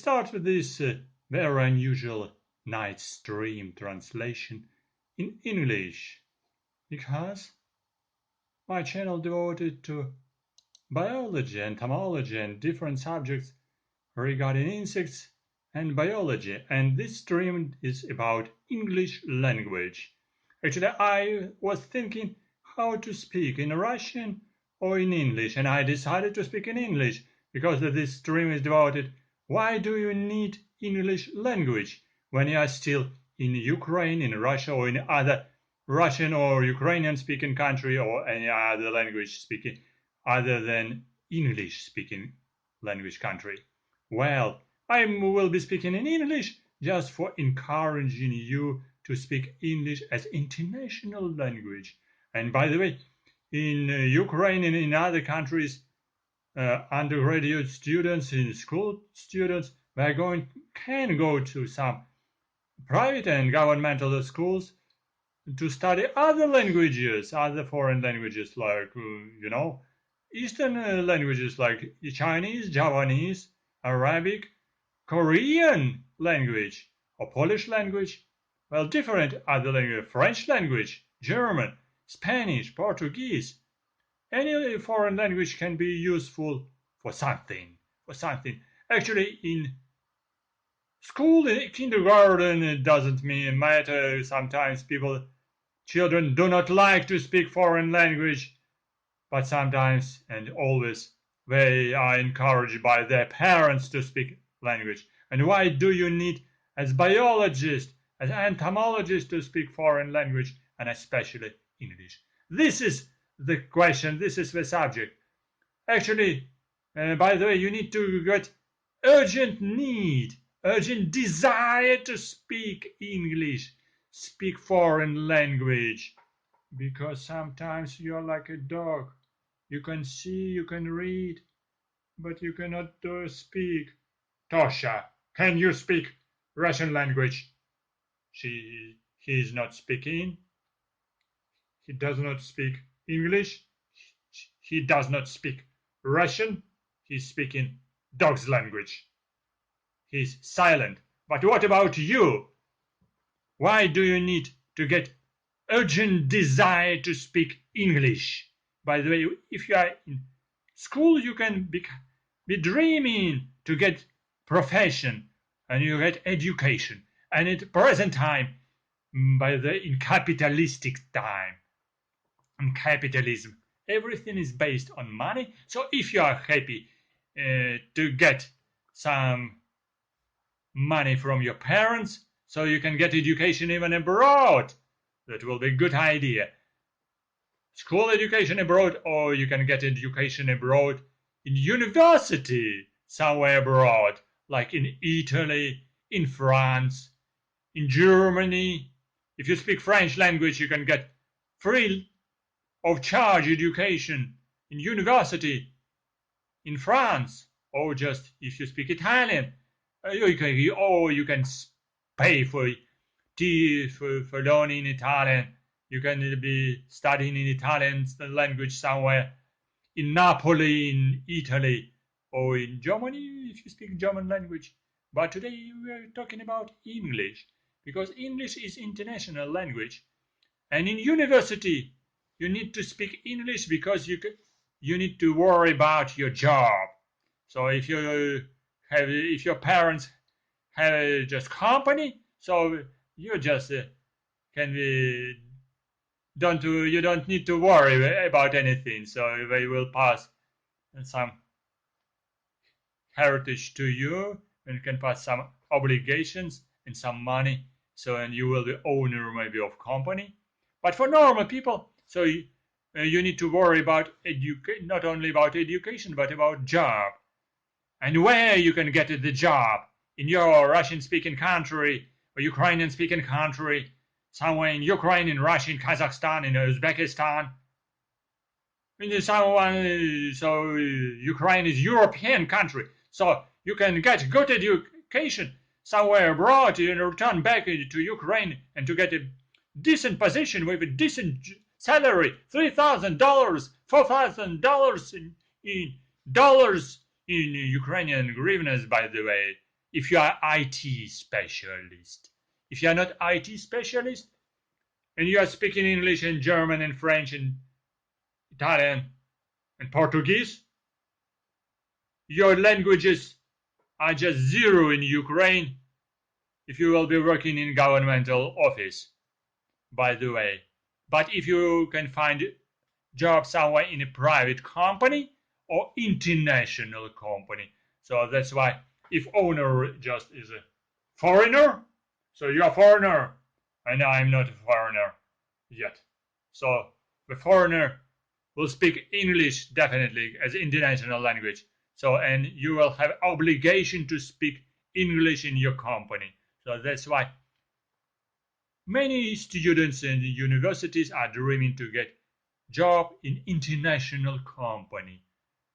start with this very unusual night stream translation in English, because my channel devoted to biology, entomology, and different subjects regarding insects and biology, and this stream is about English language. Actually, I was thinking how to speak in Russian or in English, and I decided to speak in English because this stream is devoted. Why do you need English language when you are still in Ukraine, in Russia, or in other Russian or Ukrainian speaking country, or any other language speaking other than English speaking language country? Well, I will be speaking in English just for encouraging you to speak English as international language. And by the way, in Ukraine and in other countries, undergraduate students, in school students, can go to some private and governmental schools to study other languages, other foreign languages like, Eastern languages like Chinese, Japanese, Arabic, Korean language, or Polish language, well, different other language, French language, German, Spanish, Portuguese. Any foreign language can be useful for something, Actually, in school, in kindergarten, it doesn't matter. Sometimes children do not like to speak foreign language, but sometimes and always they are encouraged by their parents to speak language. And why do you need, as biologist, as entomologist, to speak foreign language, and especially English? This is the question, this is the subject. Actually, by the way, you need to get urgent desire to speak English, speak foreign language, because sometimes you're like a dog. You can see, you can read, but you cannot speak. Tosha, can you speak Russian language? He is not speaking. He does not speak English. He does not speak Russian. He's speaking dog's language. He's silent. But what about you? Why do you need to get urgent desire to speak English? By the way, if you are in school, you can be dreaming to get profession and you get education. And at present time, in capitalistic time, in capitalism, everything is based on money. So if you are happy to get some money from your parents, so you can get education even abroad, that will be a good idea. School education abroad, or you can get education abroad in university somewhere abroad, like in Italy, in France, in Germany. If you speak French language, you can get free of charge education in university in France, or just if you speak Italian, you can pay for learning Italian. You can be studying in Italian language somewhere in Napoli, in Italy, or in Germany if you speak German language. But today we are talking about English, because English is international language. And in university, you need to speak English because you need to worry about your job. So if your parents have just company, so you just you don't need to worry about anything. So they will pass some heritage to you, and can pass some obligations and some money. So and you will be owner maybe of company. But for normal people, so you need to worry about not only about education but about job, and where you can get the job in your Russian-speaking country or Ukrainian-speaking country, somewhere in Ukraine, in Russia, in Kazakhstan, in Uzbekistan. So Ukraine is European country, so you can get good education somewhere abroad and return back to Ukraine and to get a decent position with a decent salary, $3,000, $4,000 in dollars, in Ukrainian hryvnias, by the way. if you are IT specialist. If you are not IT specialist and you are speaking English and German and French and Italian and Portuguese, your languages are just zero in Ukraine if you will be working in governmental office, by the way. But if you can find job somewhere in a private company or international company, so that's why if owner just is a foreigner, so you're a foreigner and I'm not a foreigner yet. So the foreigner will speak English definitely as international language. So, and you will have obligation to speak English in your company. So that's why many students in universities are dreaming to get job in international company.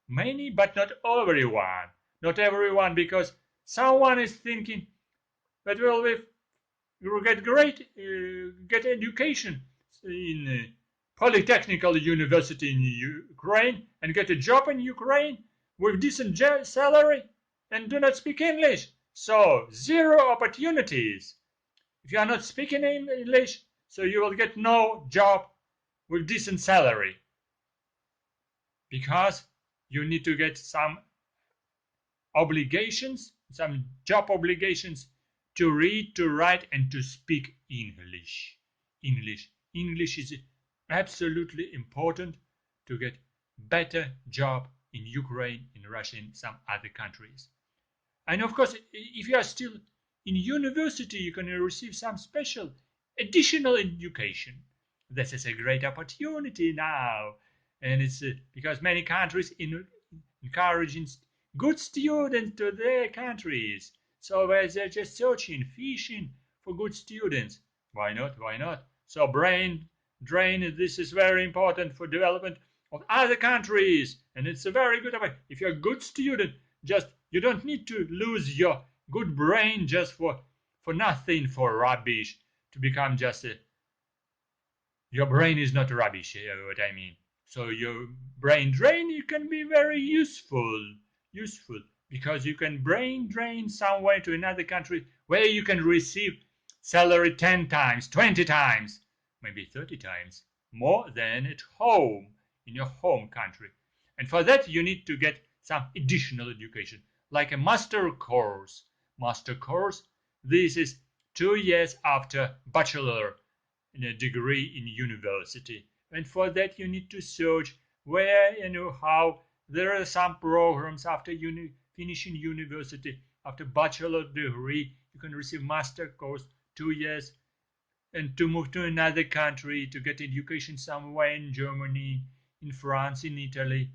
Many, but not everyone. Not everyone, because someone is thinking that well, if you get education in polytechnical university in Ukraine and get a job in Ukraine with decent salary and do not speak English. So zero opportunities. If you are not speaking English, so you will get no job with decent salary because you need to get some obligations, some job obligations to read, to write, and to speak English. English is absolutely important to get better job in Ukraine, in Russia, in some other countries. And of course, if you are still in university, you can receive some special additional education. This is a great opportunity now. And it's because many countries encouraging good students to their countries. So they're just searching, fishing for good students. Why not? Why not? So brain drain, this is very important for development of other countries. And it's a very good idea. If you're a good student, just you don't need to lose your good brain just for nothing, for rubbish, to become just a, your brain is not rubbish, what I mean. So your brain drain, you can be very useful because you can brain drain somewhere to another country where you can receive salary 10 times, 20 times, maybe 30 times more than at home, in your home country. And for that you need to get some additional education, like a master course. Master course, this is 2 years after bachelor in a degree in university. And for that you need to search where and how. There are some programs after finishing university, after bachelor degree, you can receive master course 2 years and to move to another country to get education somewhere in Germany, in France, in Italy,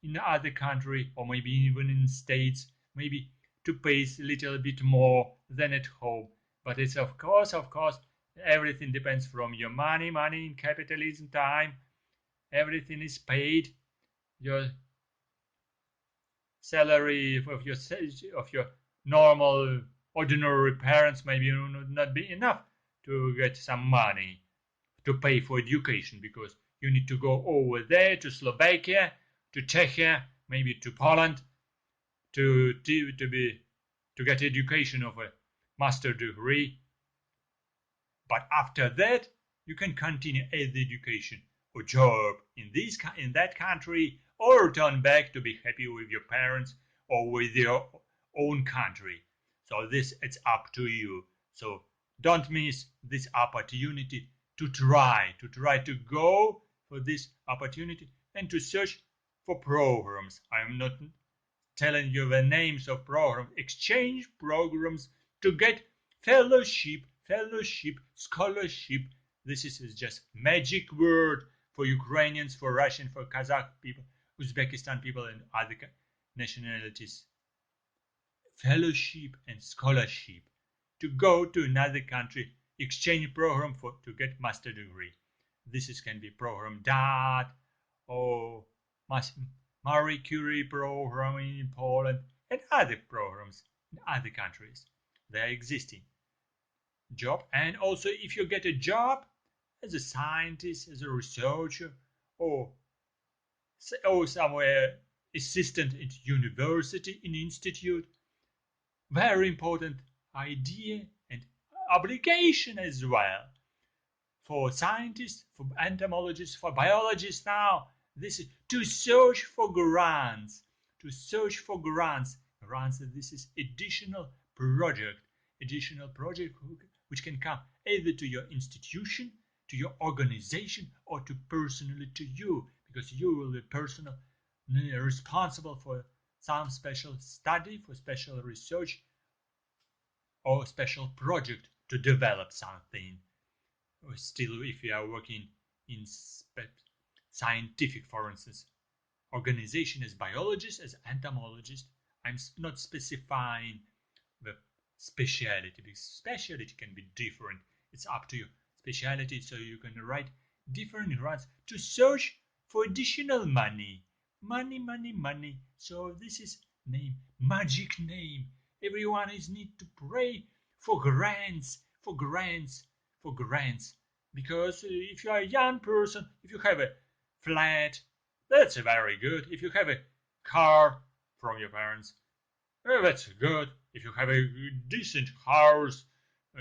in other country, or maybe even in States, maybe to pay a little bit more than at home. But it's of course, everything depends from your money in capitalism time. Everything is paid. Your salary of your normal ordinary parents maybe not be enough to get some money to pay for education, because you need to go over there to Slovakia, to Czechia, maybe to Poland to get education of a master degree. But after that you can continue either education or job in that country, or return back to be happy with your parents or with your own country. So this, it's up to you. So don't miss this opportunity to try to go for this opportunity and to search for programs. I'm not telling you the names of programs, exchange programs to get fellowship, scholarship. This is just magic word for Ukrainians, for Russian, for Kazakh people, Uzbekistan people, and other nationalities. Fellowship and scholarship to go to another country, exchange program to get master degree. This can be program DAT or Marie Curie program in Poland and other programs in other countries. They are existing. Job, and also if you get a job as a scientist, as a researcher, or somewhere assistant at university, in institute, very important idea and obligation as well. For scientists, for entomologists, for biologists now, this is to search for grants. To search for grants. Grants, this is additional project which can come either to your institution, to your organization, or to personally to you, because you will be personally responsible for some special study, for special research, or special project to develop something. Or still, if you are working in scientific, for instance, organization as biologist, as entomologist, I'm not specifying the speciality, because speciality can be different. It's up to you. Speciality, so you can write different grants to search for additional money. Money. So this is name, magic name. Everyone is need to pray for grants, because if you are a young person, if you have a flat, that's very good. If you have a car from your parents, that's good. If you have a decent house,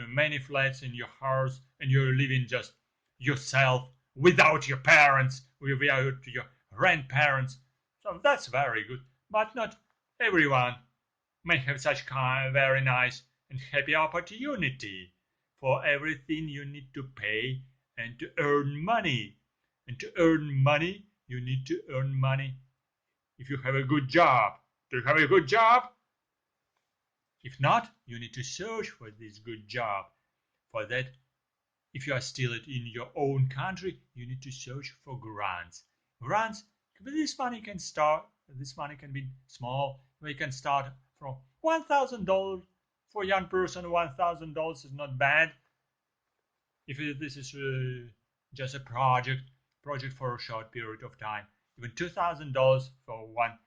many flats in your house, and you're living just yourself without your parents, without your grandparents, so that's very good. But not everyone may have such kind very nice and happy opportunity. For everything you need to pay and to earn money. And to earn money, you need to earn money if you have a good job. Do you have a good job? If not, you need to search for this good job. For that, if you are still in your own country, you need to search for grants. Grants, this money can be small. We can start from $1,000 for a young person. $1,000 is not bad. If this is just a project for a short period of time, even $2,000 for one,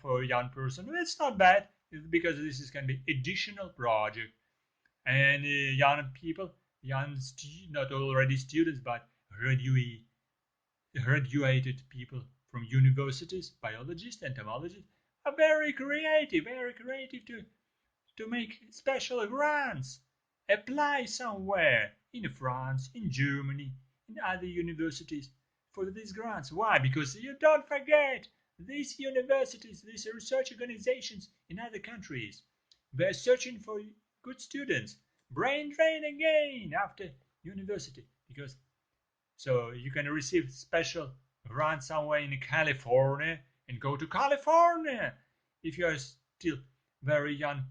for a young person, it's not bad, because this is can be additional project. And young people, not already students, but graduated people from universities, biologists, entomologists, are very creative to make special grants. Apply somewhere in France, in Germany, in other universities for these grants. Why? Because you don't forget, these universities, these research organizations in other countries, they're searching for good students. Brain drain again after university, because so you can receive special grant somewhere in California and go to California if you are still very young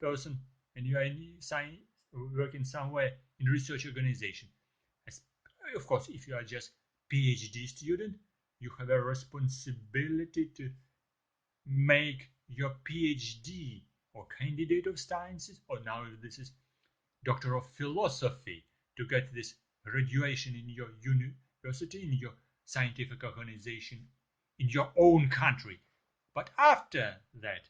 person and you are in working somewhere in research organization. Of course, if you are just PhD student, you have a responsibility to make your PhD or candidate of sciences, or now this is Doctor of Philosophy, to get this graduation in your university, in your scientific organization, in your own country. But after that,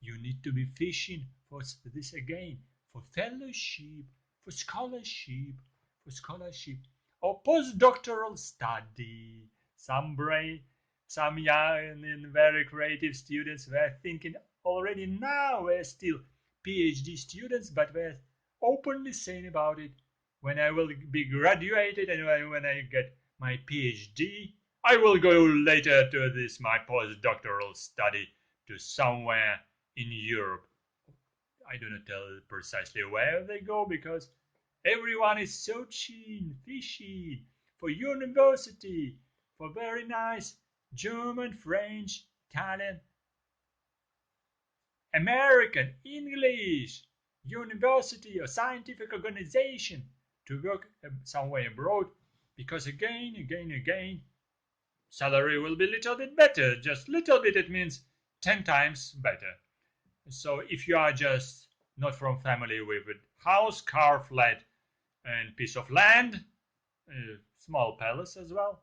you need to be fishing for this again, for fellowship, for scholarship, or postdoctoral study. Some young and very creative students were thinking already now we're still PhD students, but we're openly saying about it. When I will be graduated and when I get my PhD, I will go later to this my postdoctoral study to somewhere in Europe. I do not tell precisely where they go, because everyone is searching, fishing for university, for very nice German, French, Italian, American, English, university or scientific organization to work somewhere abroad, because again, salary will be a little bit better. Just little bit, it means 10 times better. So if you are just not from family with a house, car, flat, and piece of land, a small palace as well,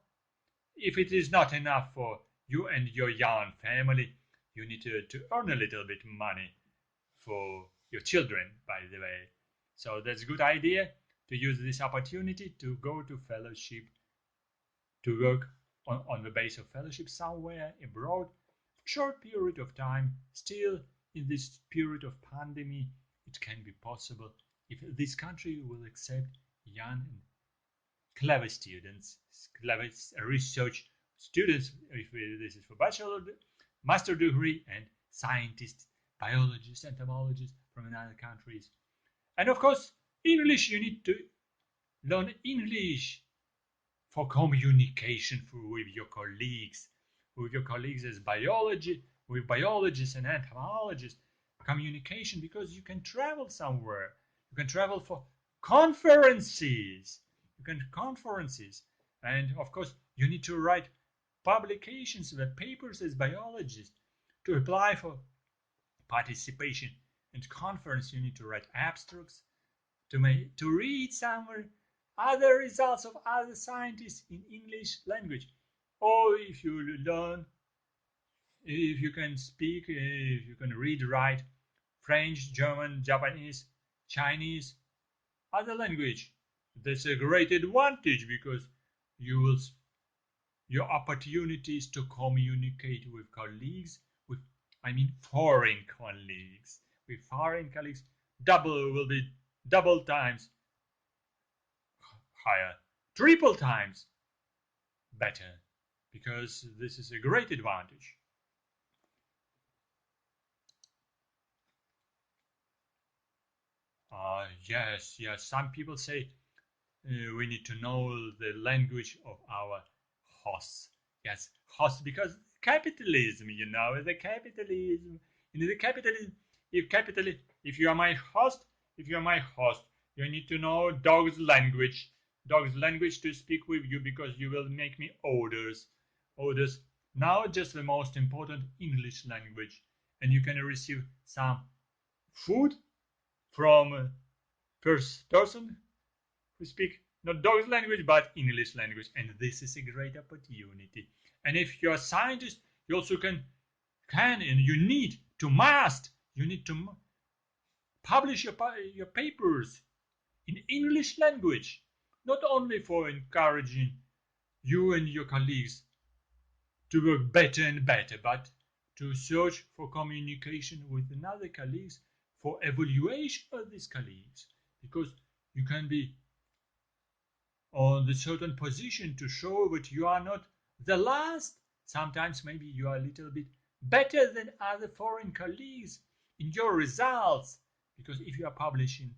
if it is not enough for you and your young family, you need to earn a little bit money for your children, by the way. So that's a good idea to use this opportunity to go to fellowship, to work on the base of fellowship somewhere abroad short period of time. Still, in this period of pandemic, it can be possible if this country will accept young and clever students, clever research students, if this is for bachelor, master degree, and scientists, biologists, entomologists from other countries. And of course, English, you need to learn English for communication with your colleagues as biology, with biologists and entomologists, communication because you can travel somewhere. You can travel for conferences. And of course, you need to write publications, the papers as biologists to apply for participation in conference. You need to write abstracts to read somewhere other results of other scientists in English language. Or if you learn, if you can speak, if you can read, write French, German, Japanese, Chinese, other language, that's a great advantage because you will your opportunities to communicate with colleagues, with foreign colleagues, double will be double times higher, triple times better, because this is a great advantage. Yes. Some people say we need to know the language of our hosts. Yes, hosts, because capitalism, the capitalism, the capitalism. If you are my host, you need to know dog's language to speak with you because you will make me orders. Now just the most important English language, and you can receive some food from a person who speak not dog's language but English language, and this is a great opportunity. And if you're a scientist, you also can and you need to publish your papers in English language, not only for encouraging you and your colleagues to work better and better, but to search for communication with another colleagues for evaluation of these colleagues, because you can be on the certain position to show that you are not the last. Sometimes maybe you are a little bit better than other foreign colleagues in your results, because if you are publishing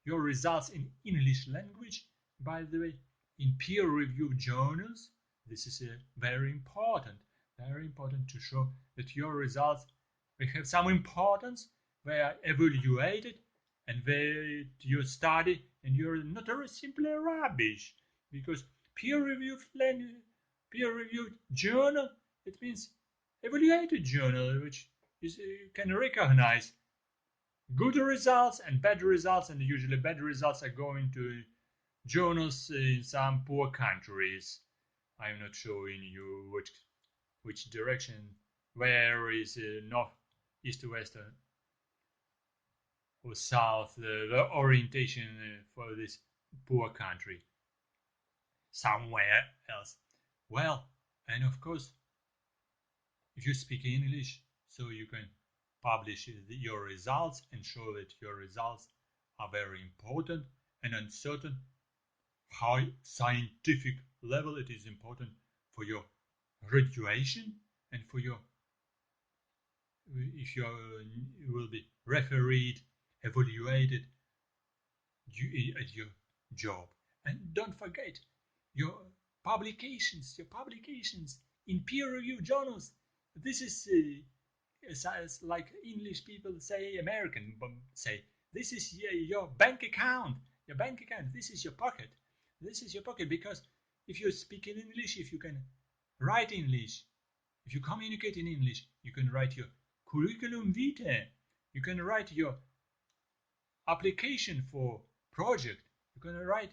your results in English language, by the way, in peer-reviewed journals, this is very important to show that your results they have some importance, they are evaluated, and that you study and you're not simply rubbish, because peer-reviewed journal, it means evaluated journal, which is can recognize good results and bad results, and usually bad results are going to journals in some poor countries. I'm not showing you which direction, where is north, east, west, or south, the orientation for this poor country, somewhere else. Well, and of course, if you speak English, so you can publish your results and show that your results are very important and on certain high scientific level. It is important for your graduation and for your if you will be refereed, evaluated at your job. And don't forget your publications in peer-reviewed journals. This is like English people say, American say, this is your bank account. Your bank account. This is your pocket. This is your pocket, because if you speak in English, if you can write English, if you communicate in English, you can write your curriculum vitae. You can write your application for project. You can write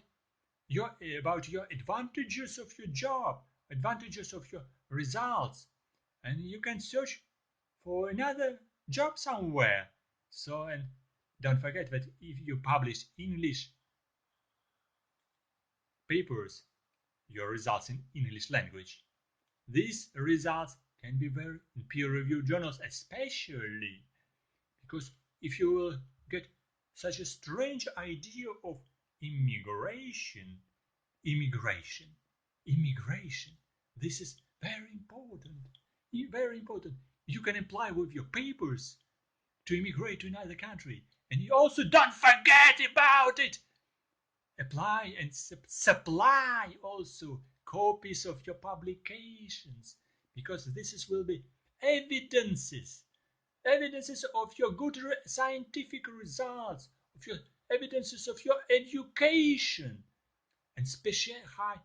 about your advantages of your job, advantages of your results, and you can search for another job somewhere. So, and don't forget that if you publish English papers, your results in English language, these results can be very in peer-reviewed journals, especially because if you will get such a strange idea of immigration, immigration, immigration, this is very important, very important. You can apply with your papers to immigrate to another country, and you also don't forget about it. Apply and supply also copies of your publications, because will be evidences of your good scientific results, of your evidences of your education, and special high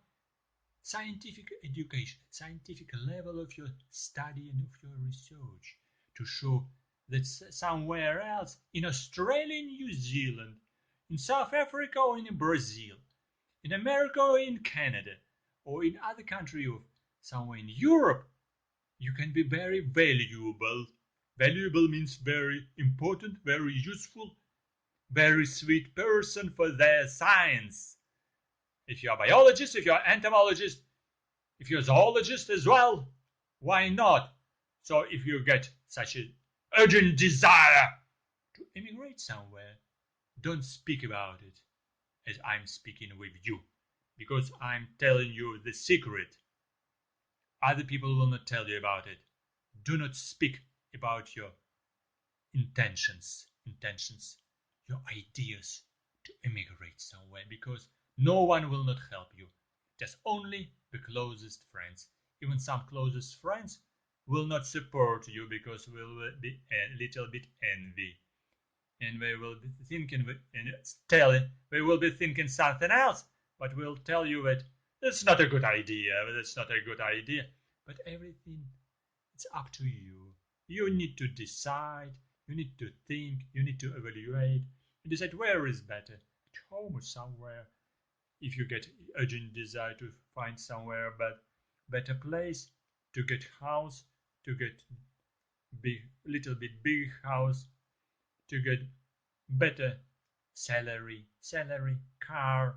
scientific education, scientific level of your study and of your research, to show that somewhere else, in Australia, New Zealand, in South Africa or in Brazil, in America or in Canada, or in other country of somewhere in Europe, you can be very valuable. Valuable means very important, very useful, very sweet person for their science. If you're a biologist, if you're an entomologist, if you're a zoologist as well, why not? So if you get such an urgent desire to immigrate somewhere, don't speak about it as I'm speaking with you, because I'm telling you the secret. Other people will not tell you about it. Do not speak about your intentions, your ideas to immigrate somewhere, because no one will not help you. Just only the closest friends. Even some closest friends will not support you, because will be a little bit envy, and they will be thinking they will be thinking something else, but will tell you that that's not a good idea. That's not a good idea. But everything, it's up to you. You need to decide. You need to think. You need to evaluate. You decide where is better, at home or somewhere. If you get urgent desire to find somewhere but better place, to get house, to get little bit big house, to get better salary, car,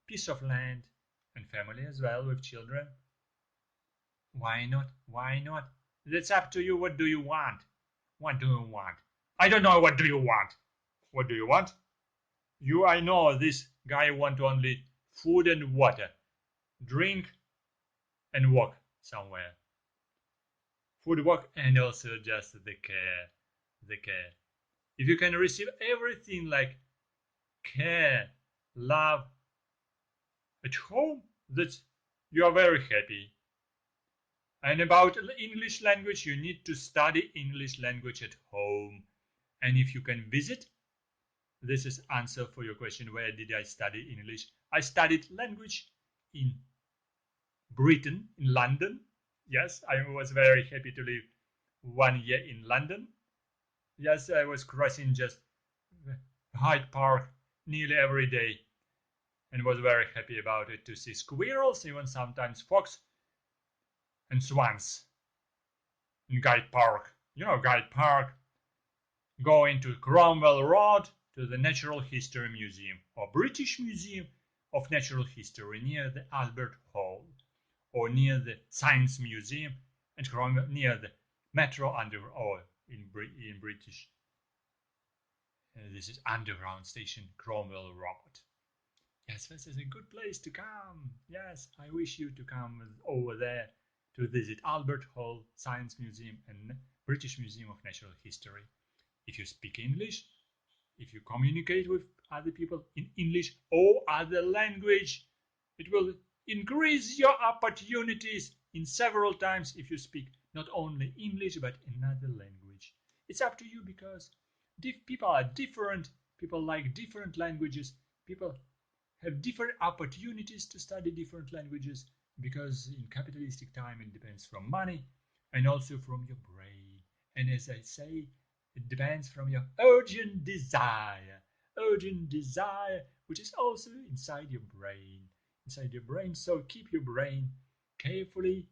piece of land, and family as well with children. Why not? Why not? That's up to you. What do you want? What do you want? I don't know. What do you want? What do you want? I know this guy want only food and water, drink and walk somewhere. Food, walk, and also just the care. The care. If you can receive everything like care, love at home, that you are very happy. And about English language, you need to study English language at home. And if you can visit, this is answer for your question, where did I study English? I studied language in Britain, in London. Yes, I was very happy to live 1 year in London. Yes, I was crossing just Hyde Park nearly every day, and was very happy about it, to see squirrels, even sometimes fox and swans in Hyde Park. You know Hyde Park. Going to Cromwell Road, to the Natural History Museum or British Museum of Natural History near the Albert Hall, or near the Science Museum and near the Metro in British. This is underground station Cromwell Road. Yes, this is a good place to come. Yes, I wish you to come over there to visit Albert Hall, Science Museum and British Museum of Natural History. If you speak English, if you communicate with other people in English or other language, it will increase your opportunities in several times if you speak not only English but another language. It's up to you, because people are different, people like different languages, people have different opportunities to study different languages, because in capitalistic time it depends from money and also from your brain. And as I say, it depends from your urgent desire, which is also inside your brain. So keep your brain carefully.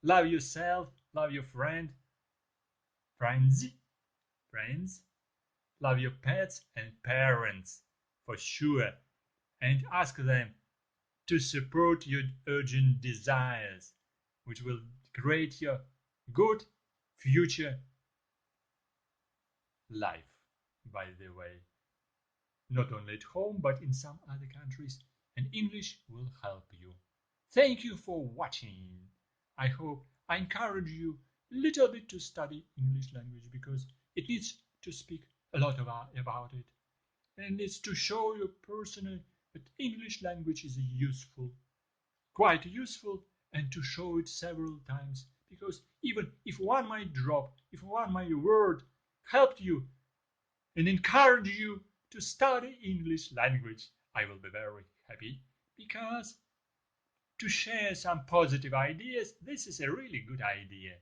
Love yourself, love your friends, love your pets and parents for sure, and ask them to support your urgent desires, which will create your good future life, by the way, not only at home but in some other countries, and English will help you. Thank you for watching. I hope I encourage you a little bit to study English language because it needs to speak a lot about it, and it's to show you personally that English language is useful, quite useful, and to show it several times, because even if one might drop, if one might word helped you and encourage you to study English language, I will be very happy, because to share some positive ideas, this is a really good idea.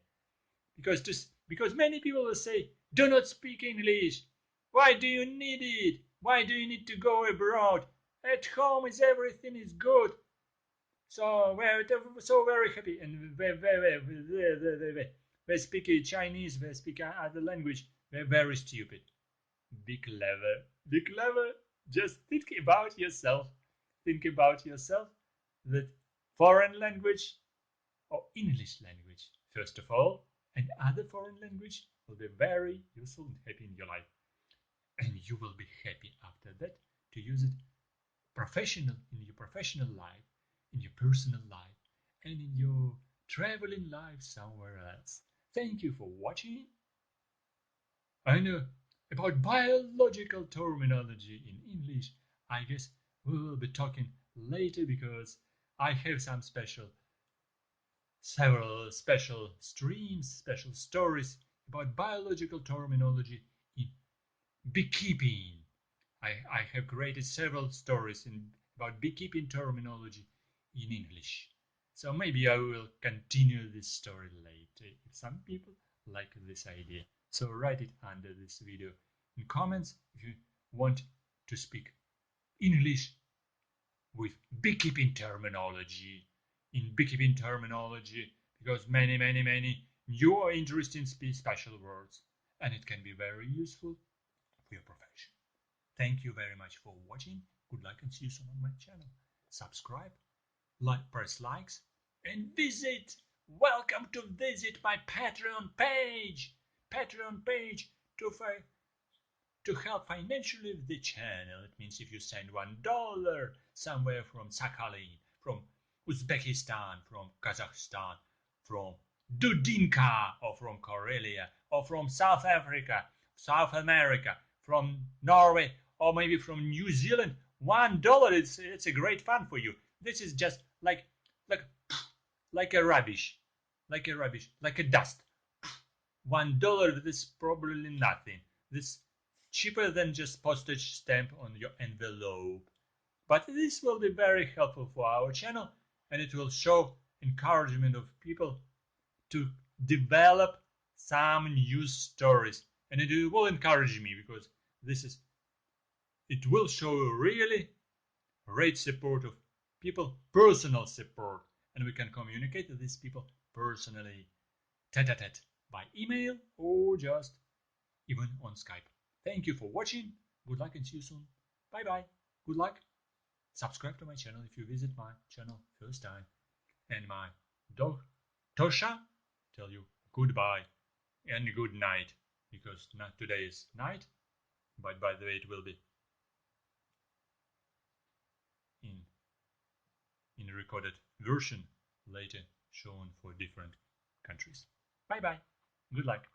Because many people will say, do not speak English. Why do you need it? Why do you need to go abroad? At home is everything is good. So we're so very happy, and they speak Chinese, they speak other language. They're very stupid. Be clever. Be clever. Just think about yourself. Think about yourself that foreign language or English language, first of all, and other foreign language will be very useful and happy in your life. And you will be happy after that to use it in your professional life, in your personal life, and in your traveling life somewhere else. Thank you for watching. I know about biological terminology in English. I guess we will be talking later because I have several special streams, special stories about biological terminology in beekeeping. I have created several stories about beekeeping terminology in English. So maybe I will continue this story later if some people like this idea. So write it under this video in comments if you want to speak English with beekeeping terminology, in beekeeping terminology, because many new or interesting special words, and it can be very useful for your profession. Thank you very much for watching. Good luck and see you soon on my channel. Subscribe, press likes, and welcome to visit my Patreon page. Patreon page to help financially with the channel. It means if you send $1 somewhere from Sakhalin, from Uzbekistan, from Kazakhstan, from Dudinka, or from Karelia, or from South Africa, South America, from Norway, or maybe from New Zealand, $1, it's a great fun for you. This is just like like a rubbish, like a dust. $1, this is probably nothing. This cheaper than just postage stamp on your envelope. But this will be very helpful for our channel, and it will show encouragement of people to develop some news stories, and it will encourage me because it will show really great support of people, personal support, and we can communicate with these people personally, tete-a-tete, by email or just even on Skype. Thank you for watching. Good luck and see you soon. Bye bye. Good luck. Subscribe to my channel if you visit my channel first time. And my dog Tosha tell you goodbye and good night, because not today is night, but by the way it will be in recorded version later shown for different countries. Bye bye. Good luck.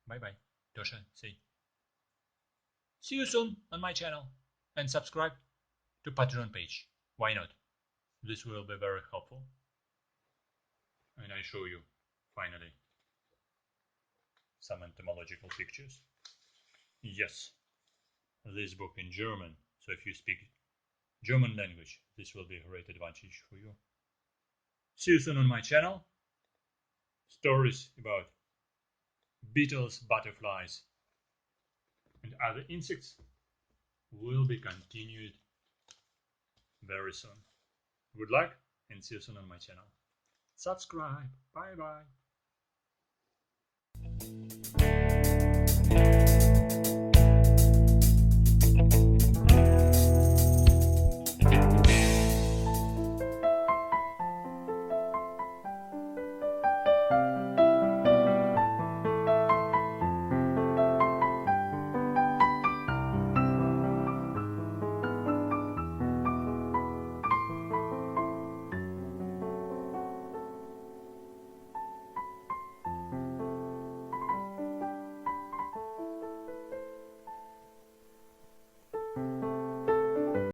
Bye bye. Tosha say. See you soon on my channel, and subscribe to Patreon page. Why not? This will be very helpful. And I show you finally some entomological pictures. Yes, this book in German. So if you speak German language, this will be a great advantage for you. See you soon on my channel. Stories about beetles, butterflies, and other insects will be continued very soon. Good luck and see you soon on my channel. Subscribe. Bye bye.